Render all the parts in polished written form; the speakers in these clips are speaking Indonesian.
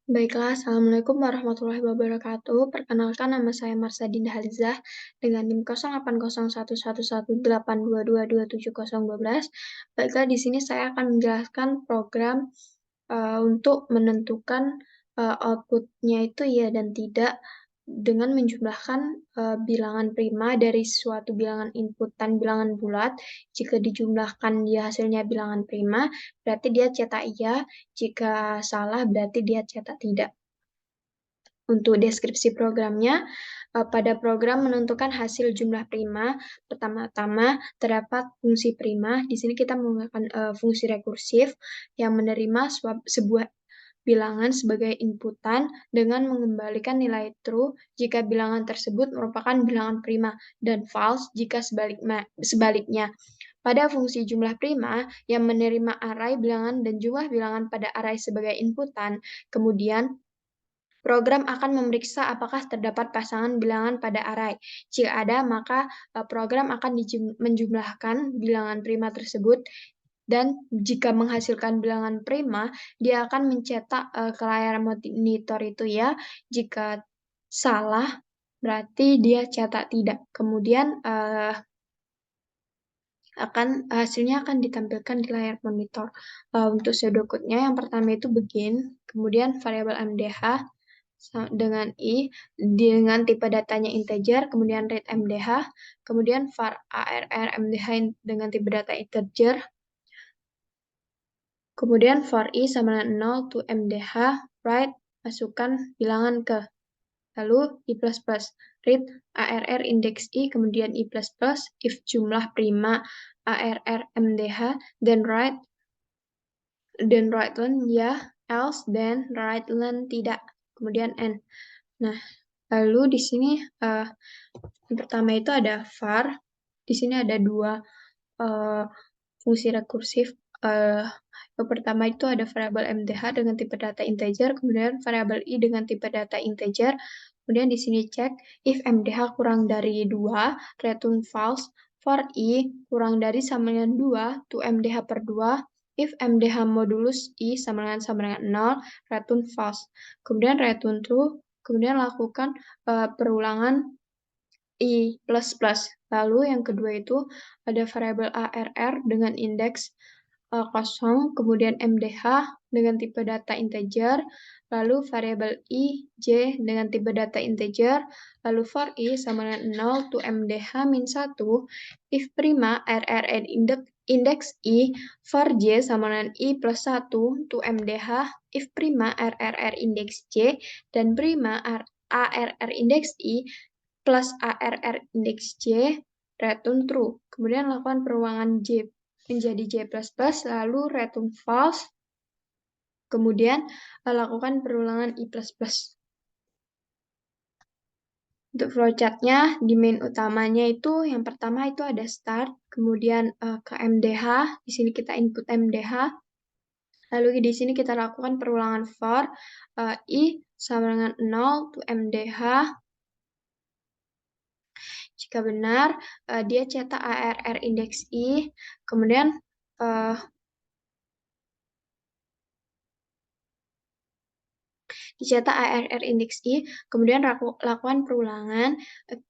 Baiklah, Assalamualaikum warahmatullahi wabarakatuh. Perkenalkan, nama saya Marsha Dinda Halizah dengan NIM 08011182222712. Baiklah, di sini saya akan menjelaskan program untuk menentukan outputnya itu ya dan tidak dengan menjumlahkan bilangan prima dari suatu bilangan inputan bilangan bulat. Jika dijumlahkan dia hasilnya bilangan prima, berarti dia cetak iya. Jika salah, berarti dia cetak tidak. Untuk deskripsi programnya, pada program menentukan hasil jumlah prima, pertama-tama terdapat fungsi prima. Di sini kita menggunakan fungsi rekursif yang menerima sebuah bilangan sebagai inputan dengan mengembalikan nilai true jika bilangan tersebut merupakan bilangan prima dan false jika sebaliknya. Pada fungsi jumlah prima yang menerima array bilangan dan jumlah bilangan pada array sebagai inputan, kemudian program akan memeriksa apakah terdapat pasangan bilangan pada array. Jika ada, maka program akan menjumlahkan bilangan prima tersebut, dan jika menghasilkan bilangan prima, dia akan mencetak ke layar monitor itu ya. Jika salah, berarti dia cetak tidak. Kemudian hasilnya akan ditampilkan di layar monitor. Untuk pseudocode-nya yang pertama itu begin, kemudian variabel MDH dengan i dengan tipe datanya integer, kemudian read MDH, kemudian var arr MDH dengan tipe data integer, kemudian for i sama dengan 0 to MDH, write masukkan bilangan ke, lalu i++, read arr index i, kemudian i++, if jumlah prima arr MDH, then write len ya, else then write len tidak, kemudian n. Nah, lalu di sini yang pertama itu ada var. Di sini ada dua fungsi rekursif. Yang pertama itu ada variabel MDH dengan tipe data integer, kemudian variabel i dengan tipe data integer. Kemudian di sini cek if MDH kurang dari 2, return false. For i kurang dari sama dengan 2 to MDH per 2. If MDH modulus i sama dengan 0, return false. Kemudian return true. Kemudian lakukan perulangan i++. Lalu yang kedua itu ada variabel arr dengan indeks 0, kemudian MDH dengan tipe data integer, lalu variabel i, j dengan tipe data integer, lalu for i sama dengan 0 to MDH min 1, if prima arr indeks i, for j sama dengan i plus 1 to MDH, if prima arr indeks j, dan prima arr indeks i plus arr indeks j, return true. Kemudian lakukan perulangan j menjadi j++, lalu return false. Kemudian lakukan perulangan i++. Untuk flowchart-nya, di main utamanya itu yang pertama itu ada start, kemudian ke MDH, di sini kita input MDH, lalu di sini kita lakukan perulangan for i sama dengan 0 to MDH. Jika benar, dia cetak arr indeks i, kemudian dicetak arr indeks i, kemudian lakukan perulangan.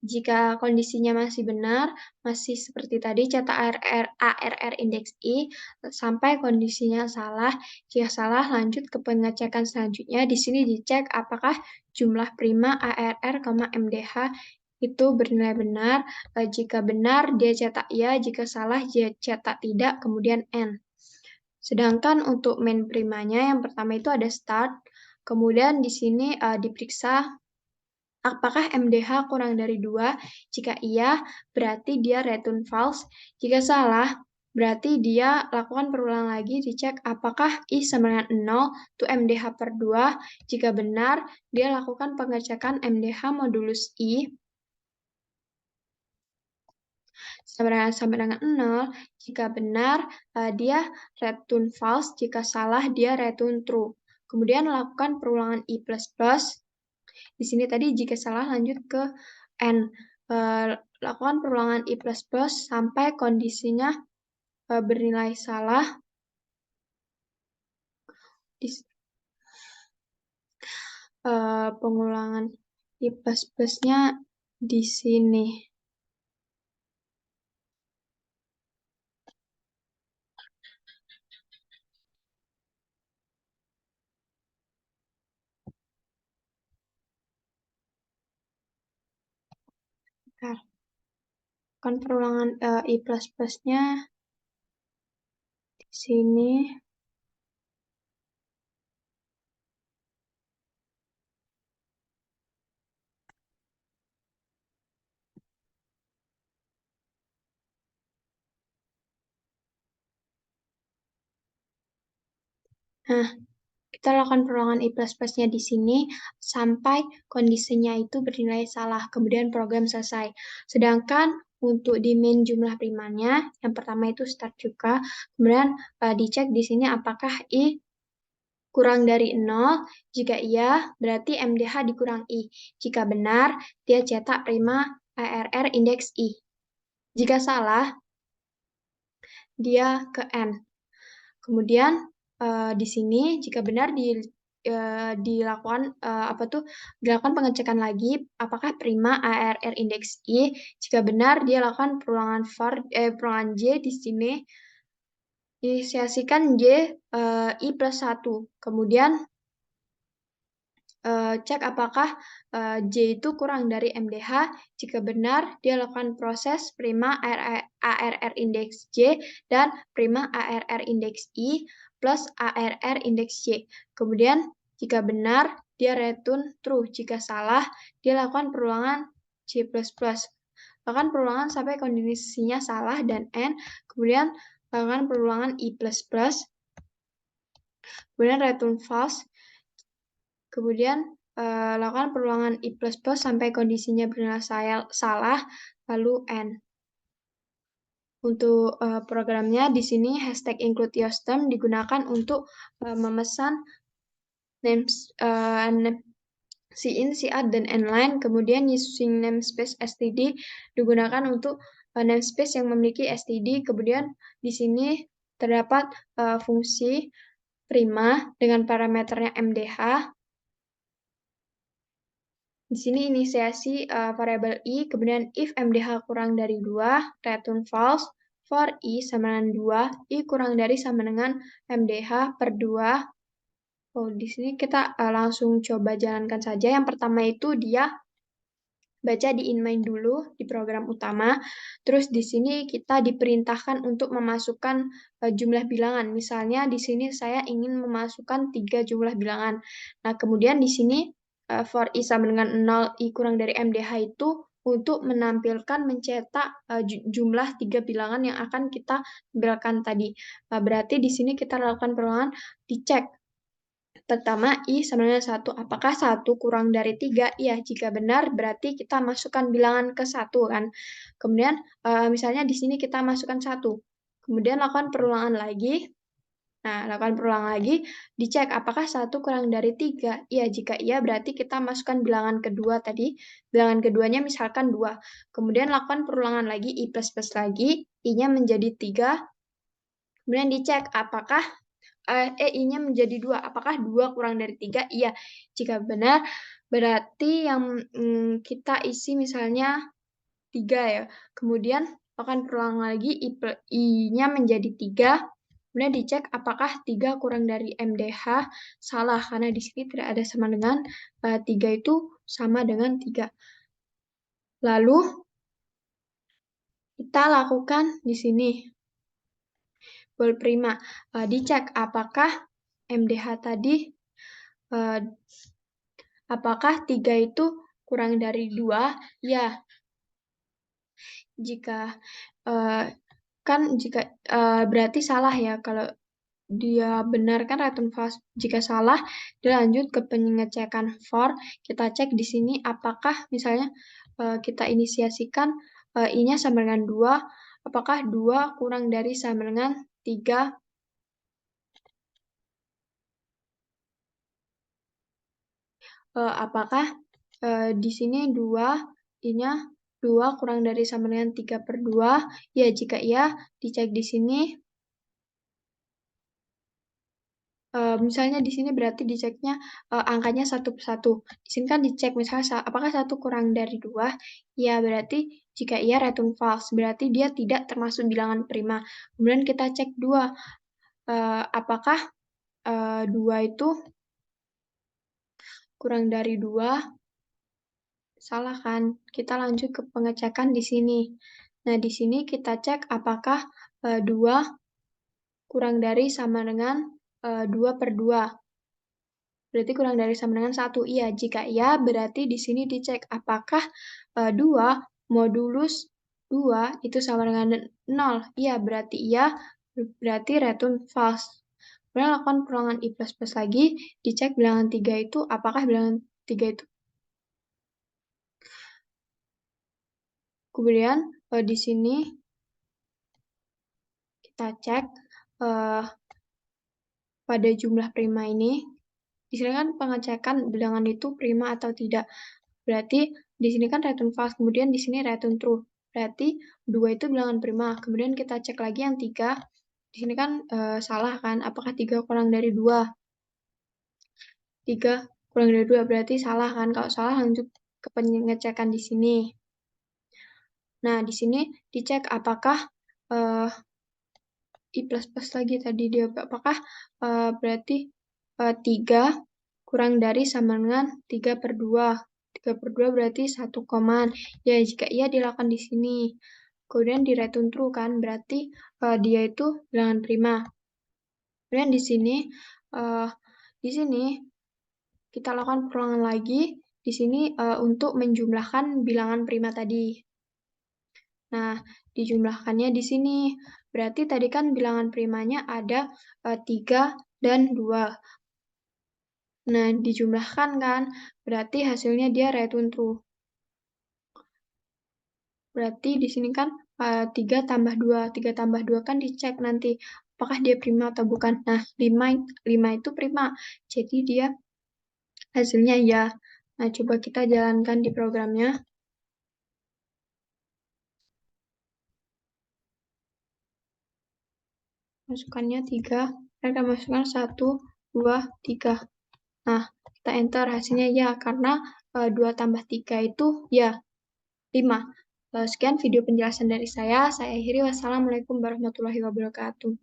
Jika kondisinya masih benar, masih seperti tadi, cetak arr indeks i sampai kondisinya salah. Jika salah, lanjut ke pengecekan selanjutnya. Di sini dicek apakah jumlah prima arr, MDH itu bernilai benar. Jika benar, dia cetak ya. Jika salah, dia cetak tidak, kemudian n. Sedangkan untuk main primanya, yang pertama itu ada start. Kemudian di sini diperiksa apakah MDH kurang dari 2. Jika iya, berarti dia return false. Jika salah, berarti dia lakukan perulangan lagi, dicek apakah i sama dengan 0 to MDH per 2. Jika benar, dia lakukan pengecekan MDH modulus i sama dengan 0. Jika benar, dia return false. Jika salah, dia return true. Kemudian lakukan perulangan i++. Di sini tadi jika salah lanjut ke n. Lakukan perulangan i++ sampai kondisinya bernilai salah. pengulangan I plus-nya di sini. Bentar. Kan perulangan I plus-nya di sini. Nah, kita lakukan perulangan I plus-nya di sini sampai kondisinya itu bernilai salah, kemudian program selesai. Sedangkan untuk di main jumlah primanya, yang pertama itu start juga, kemudian dicek di sini apakah I kurang dari 0, jika iya berarti MDH dikurang I. Jika benar, dia cetak prima ARR indeks I. Jika salah, dia ke N. Kemudian di sini jika benar dilakukan pengecekan lagi apakah prima ARR indeks I. Jika benar dia lakukan perulangan J di sini inisiasikan J I plus 1. Kemudian cek apakah J itu kurang dari MDH. Jika benar, dia lakukan proses prima ARR indeks J dan prima ARR indeks I plus ARR indeks J. Kemudian, jika benar, dia return true. Jika salah, dia lakukan perulangan J++. Lakukan perulangan sampai kondisinya salah dan N. Kemudian, lakukan perulangan I++. Kemudian, return false. Kemudian lakukan perulangan I++ sampai kondisinya bernilai salah, lalu N. Untuk programnya di sini hashtag include Yostem digunakan untuk memesan names cin, cout, dan nline. Kemudian using namespace std digunakan untuk namespace yang memiliki std. Kemudian di sini terdapat fungsi prima dengan parameternya mdh. Di sini inisiasi variabel I, kemudian if MDH kurang dari 2, return false, for I sama dengan 2, I kurang dari sama dengan MDH per 2. Oh, di sini kita langsung coba jalankan saja. Yang pertama itu dia baca di inmain dulu di program utama. Terus di sini kita diperintahkan untuk memasukkan jumlah bilangan. Misalnya di sini saya ingin memasukkan 3 jumlah bilangan. Nah, kemudian di sini for I sama dengan 0, I kurang dari MDH itu untuk menampilkan mencetak jumlah 3 bilangan yang akan kita tampilkan tadi. Berarti di sini kita lakukan perulangan dicek. Pertama, I sama dengan 1. Apakah 1 kurang dari 3? Iya, jika benar berarti kita masukkan bilangan ke 1 kan. Kemudian misalnya di sini kita masukkan 1. Kemudian lakukan perulangan lagi. Nah, lakukan perulangan lagi, dicek apakah 1 kurang dari 3. Iya, jika iya berarti kita masukkan bilangan kedua tadi. Bilangan keduanya misalkan 2. Kemudian lakukan perulangan lagi, I plus lagi, I-nya menjadi 3. Kemudian dicek apakah I-nya menjadi 2. Apakah 2 kurang dari 3? Iya. Jika benar, berarti yang kita isi misalnya 3 ya. Kemudian akan perulang lagi I-nya menjadi 3. Kemudian dicek apakah 3 kurang dari MDH. Salah, karena di sini tidak ada sama dengan 3 itu sama dengan 3. Lalu, kita lakukan di sini. Prima. Dicek apakah MDH tadi apakah 3 itu kurang dari 2? Ya. Jika berarti salah ya kalau dia benar kan return false. Jika salah, dilanjut ke pengecekan for. Kita cek di sini apakah misalnya kita inisiasikan I-nya sama dengan 2. Apakah 2 kurang dari sama dengan 3? Apakah di sini 2 I-nya 2 kurang dari sama dengan 3 per 2? Ya, jika iya, dicek di sini. Misalnya di sini berarti diceknya angkanya satu per satu. Di sini kan dicek misalnya apakah satu kurang dari dua? Ya berarti jika iya return false, berarti dia tidak termasuk bilangan prima. Kemudian kita cek dua, apakah dua itu kurang dari dua? Salah kan? Kita lanjut ke pengecekan di sini. Nah di sini kita cek apakah dua kurang dari sama dengan 2 per 2. Berarti kurang dari sama dengan 1. Iya, jika iya berarti di sini dicek apakah 2 modulus 2 itu sama dengan 0. Iya, berarti iya, berarti return false. Kemudian lakukan perulangan I++ lagi, dicek bilangan 3 itu apakah bilangan 3 itu. Kemudian di sini kita cek pada jumlah prima ini. Di sini kan pengecekan bilangan itu prima atau tidak. Berarti di sini kan return false, kemudian di sini return true. Berarti 2 itu bilangan prima. Kemudian kita cek lagi yang 3. Di sini kan salah kan? Apakah 3 kurang dari 2? 3 kurang dari 2 berarti salah kan? Kalau salah lanjut ke pengecekan di sini. Nah, di sini dicek apakah I++ lagi tadi dia apakah berarti 3 kurang dari sama dengan 3 per 2. 3 per 2 berarti 1 koman. Ya, jika iya dilakukan di sini. Kemudian di return true kan, berarti dia itu bilangan prima. Kemudian di sini kita lakukan perulangan lagi. Di sini untuk menjumlahkan bilangan prima tadi. Nah, dijumlahkannya di sini. Berarti tadi kan bilangan primanya ada 3 dan 2. Nah, dijumlahkan kan, berarti hasilnya dia return true. Berarti di sini kan 3 tambah 2. 3 tambah 2 kan dicek nanti apakah dia prima atau bukan. Nah, 5 itu prima. Jadi dia hasilnya ya. Nah, coba kita jalankan di programnya. Masukannya 3. Mereka masukkan 1, 2, 3. Nah, kita enter hasilnya ya, karena 2 tambah 3 itu ya, 5. Sekian video penjelasan dari saya akhiri. Wassalamualaikum warahmatullahi wabarakatuh.